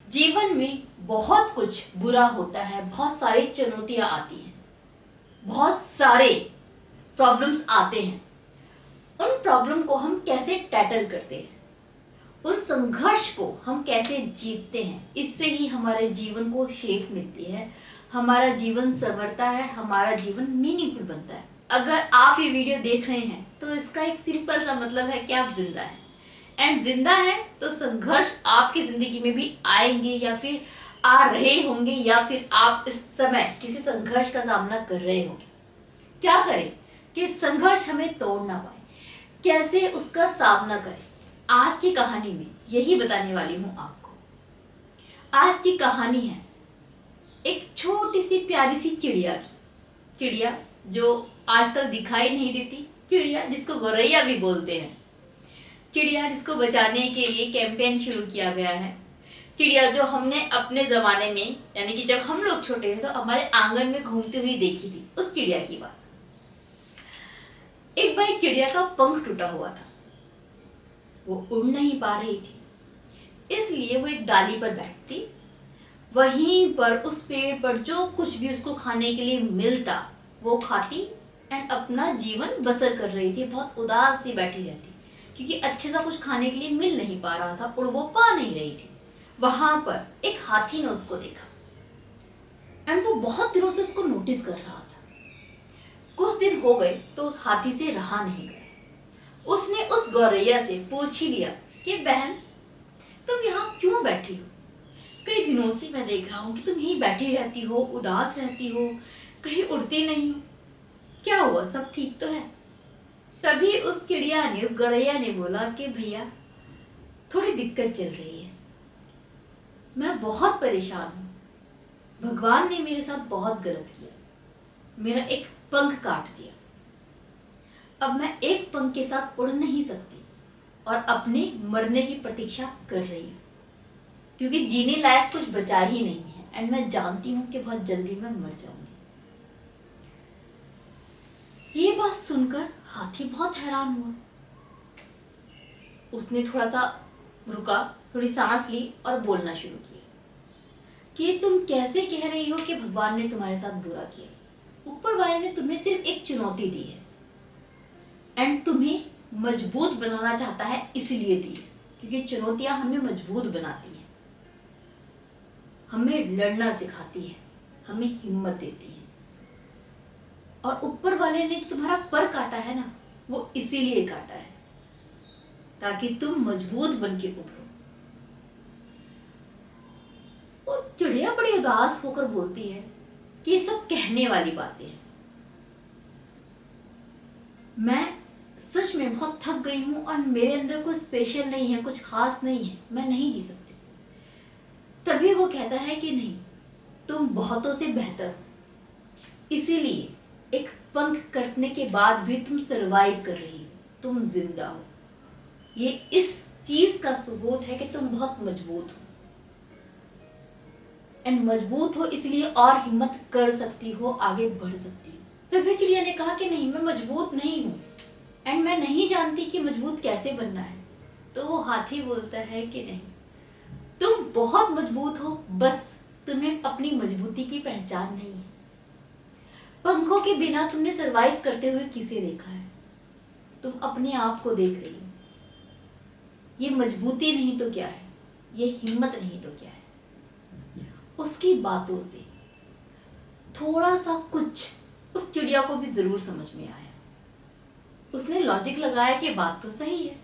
जीवन में बहुत कुछ बुरा होता है, बहुत सारी चुनौतियां आती हैं, बहुत सारे प्रॉब्लम्स आते हैं। उन प्रॉब्लम को हम कैसे टैकल करते हैं, उन संघर्ष को हम कैसे जीतते हैं, इससे ही हमारे जीवन को शेप मिलती है, हमारा जीवन संवरता है, हमारा जीवन मीनिंगफुल बनता है। अगर आप ये वीडियो देख रहे हैं तो इसका एक सिंपल सा मतलब है कि आप जिंदा हैं। एंड जिंदा है तो संघर्ष आपकी जिंदगी में भी आएंगे या फिर आ रहे होंगे, या फिर आप इस समय किसी संघर्ष का सामना कर रहे होंगे। क्या करें कि संघर्ष हमें तोड़ ना पाए, कैसे उसका सामना करें, आज की कहानी में यही बताने वाली हूं आपको। आज की कहानी है एक छोटी सी प्यारी सी चिड़िया की। चिड़िया जो आजकल दिखाई नहीं देती, चिड़िया जिसको गौरैया भी बोलते हैं, चिड़िया जिसको बचाने के लिए कैंपेन शुरू किया गया है, चिड़िया जो हमने अपने ज़माने में यानी कि जब हम लोग छोटे थे तो हमारे आंगन में घूमती हुई देखी थी। उस चिड़िया की बात। एक बार चिड़िया का पंख टूटा हुआ था, वो उड़ नहीं पा रही थी, इसलिए वो एक डाली पर बैठती, वहीं पर उस पेड़ पर जो कुछ भी उसको खाने के लिए मिलता वो खाती एंड अपना जीवन बसर कर रही थी। बहुत उदास सी बैठी रहती क्योंकि अच्छे सा कुछ खाने के लिए मिल नहीं पा रहा था, उड़ वो पा नहीं रही थी। वहां पर एक हाथी ने उसको देखा एंड वो बहुत दिनों से उसको नोटिस कर रहा था। कुछ दिन हो गए तो उस हाथी से रहा नहीं गया। उसने उस गौरैया से पूछ ही लिया कि बहन, तुम यहाँ क्यों बैठी हो? कई दिनों से मैं देख रहा हूँ कि तुम यहीं बैठी रहती हो, उदास रहती हो, कहीं उड़ती नहीं हो। क्या हुआ, सब ठीक तो है? तभी उस चिड़िया ने, उस गौरैया ने बोला कि भैया थोड़ी दिक्कत चल रही है, मैं बहुत परेशान हूँ। भगवान ने मेरे साथ बहुत गलत किया, मेरा एक पंख काट दिया। अब मैं एक पंख के साथ उड़ नहीं सकती और अपने मरने की प्रतीक्षा कर रही हूँ, क्योंकि जीने लायक कुछ बचा ही नहीं है एंड मैं जानती हूँ कि बहुत जल्दी मैं मर जाऊंगी। ये बात सुनकर हाथी बहुत हैरान हुआ। उसने थोड़ा सा रुका, थोड़ी सांस ली और बोलना शुरू किया कि तुम कैसे कह रही हो कि भगवान ने तुम्हारे साथ बुरा किया? ऊपर वाले ने तुम्हें सिर्फ एक चुनौती दी है एंड तुम्हें मजबूत बनाना चाहता है, इसलिए दी है, क्योंकि चुनौतियां हमें मजबूत बनाती हैं, हमें लड़ना सिखाती है, हमें हिम्मत देती है। और ऊपर वाले ने जो तुम्हारा पर काटा है ना, वो इसीलिए काटा है ताकि तुम मजबूत बन के उभरो। और चिड़िया बड़ी उदास होकर बोलती है कि ये सब कहने वाली बातें हैं, मैं सच में बहुत थक गई हूं और मेरे अंदर कुछ स्पेशल नहीं है, कुछ खास नहीं है, मैं नहीं जी सकती। तभी वो कहता है कि नहीं, तुम बहुतों से बेहतर हो, इसीलिए एक पंख कटने के बाद भी तुम सरवाइव कर रही हो, तुम जिंदा हो। ये इस चीज का सबूत है कि तुम बहुत मजबूत हो एंड मजबूत हो इसलिए और हिम्मत कर सकती हो, आगे बढ़ सकती हो। तभी चिड़िया ने कहा कि नहीं, मैं मजबूत नहीं हूं एंड मैं नहीं जानती कि मजबूत कैसे बनना है। तो वो हाथी बोलता है कि नहीं, तुम बहुत मजबूत हो, बस तुम्हें अपनी मजबूती की पहचान नहीं है। पंखों के बिना तुमने सरवाइव करते हुए किसे देखा है? तुम अपने आप को देख रही हो। ये मजबूती नहीं तो क्या है, ये हिम्मत नहीं तो क्या है। उसकी बातों से थोड़ा सा कुछ उस चिड़िया को भी जरूर समझ में आया। उसने लॉजिक लगाया कि बात तो सही है,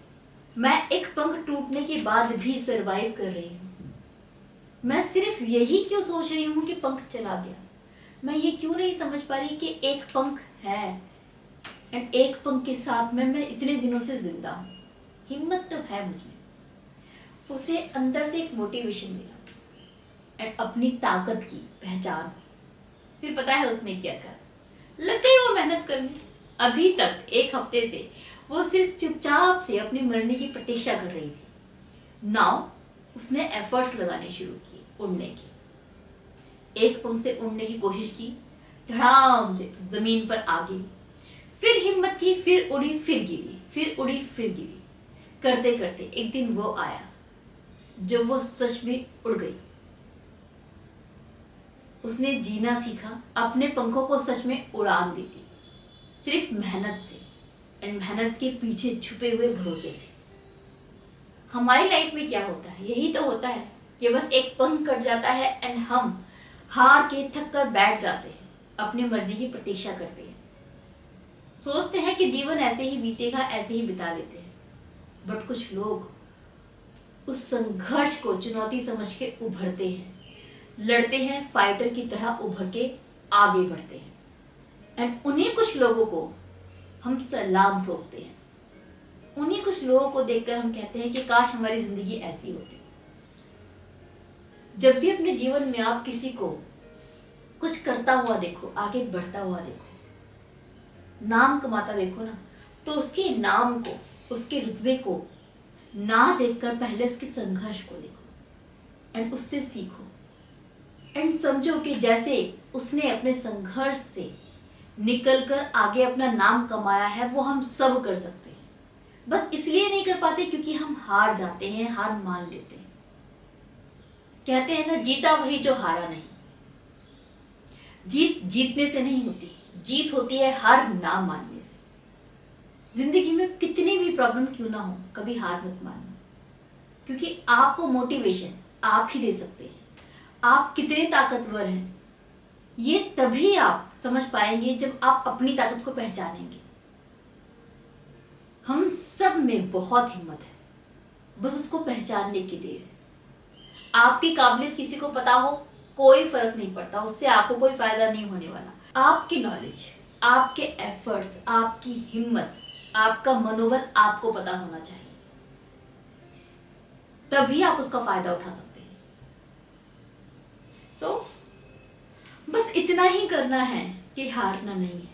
मैं एक पंख टूटने के बाद भी सरवाइव कर रही हूँ। मैं सिर्फ यही क्यों सोच रही हूँ कि पंख चला गया, मैं ये क्यों नहीं समझ पा रही कि एक पंख है एंड एक पंख के साथ में मैं इतने दिनों से जिंदा हूँ। हिम्मत तो है मुझ में। उसे अंदर से एक मोटिवेशन मिला एंड अपनी ताकत की पहचान हुई। फिर पता है उसने क्या करा? लग गई वो मेहनत करने। अभी तक एक हफ्ते से वो सिर्फ चुपचाप से अपने मरने की प्रतीक्षा कर रही थी। नाउ उसने एफर्ट्स लगाने शुरू किए उड़ने के। एक पंख से उड़ने की कोशिश की, धड़ाम से जमीन पर आ गिरी, फिर हिम्मत की, फिर उड़ी, फिर गिरी, फिर उड़ी, फिर गिरी। करते करते एक दिन वो आया जब वो सच में उड़ गई उसने जीना सीखा, अपने पंखों को सच में उड़ान दी थी, सिर्फ मेहनत से एंड मेहनत के पीछे छुपे हुए भरोसे से। हमारी लाइफ में क्या होता है, यही तो होता है कि बस एक पंख कट जाता है एंड हम हार के थक कर बैठ जाते हैं, अपने मरने की प्रतीक्षा करते हैं, सोचते हैं कि जीवन ऐसे ही बीतेगा, ऐसे ही बिता लेते हैं। बट कुछ लोग उस संघर्ष को चुनौती समझ के उभरते हैं, लड़ते हैं, फाइटर की तरह उभर के आगे बढ़ते हैं। एंड उन्हीं कुछ लोगों को हम सलाम ठोकते हैं, उन्हीं कुछ लोगों को देखकर हम कहते हैं कि काश हमारी जिंदगी ऐसी होती। जब भी अपने जीवन में आप किसी को कुछ करता हुआ देखो, आगे बढ़ता हुआ देखो, नाम कमाता देखो ना, तो उसके नाम को, उसके रुतबे को ना देखकर पहले उसके संघर्ष को देखो एंड उससे सीखो एंड समझो कि जैसे उसने अपने संघर्ष से निकलकर आगे अपना नाम कमाया है, वो हम सब कर सकते हैं। बस इसलिए नहीं कर पाते क्योंकि हम हार जाते हैं, हार मान लेते हैं। कहते हैं ना, जीता वही जो हारा नहीं। जीत जीतने से नहीं होती, जीत होती है हार ना मानने से। जिंदगी में कितनी भी प्रॉब्लम क्यों ना हो, कभी हार मत मानना, क्योंकि आपको मोटिवेशन आप ही दे सकते हैं। आप कितने ताकतवर हैं ये तभी आप समझ पाएंगे जब आप अपनी ताकत को पहचानेंगे। हम सब में बहुत हिम्मत है, बस उसको पहचानने की देर है। आपकी काबिलियत किसी को पता हो, कोई फर्क नहीं पड़ता, उससे आपको कोई फायदा नहीं होने वाला। आपकी नॉलेज, आपके एफर्ट्स, आपकी हिम्मत, आपका मनोबल आपको पता होना चाहिए, तभी आप उसका फायदा उठा सकते हैं। बस इतना ही करना है कि हारना नहीं है,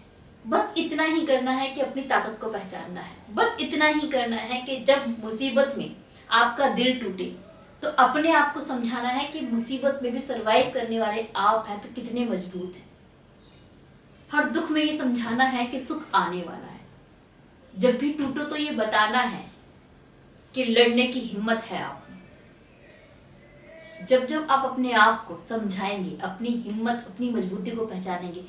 बस इतना ही करना है कि अपनी ताकत को पहचानना है, बस इतना ही करना है कि जब मुसीबत में आपका दिल टूटे तो अपने आप को समझाना है कि मुसीबत में भी सरवाइव करने वाले आप हैं तो कितने मजबूत हैं। हर दुख में ये समझाना है कि सुख आने वाला है। जब भी टूटो तो ये बताना है कि लड़ने की हिम्मत है आप में। जब जब आप अपने आप को समझाएंगे, अपनी हिम्मत, अपनी मजबूती को पहचानेंगे,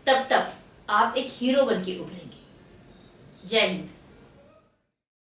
तब तब आप एक हीरो बन के उभरेंगे। जय हिंद।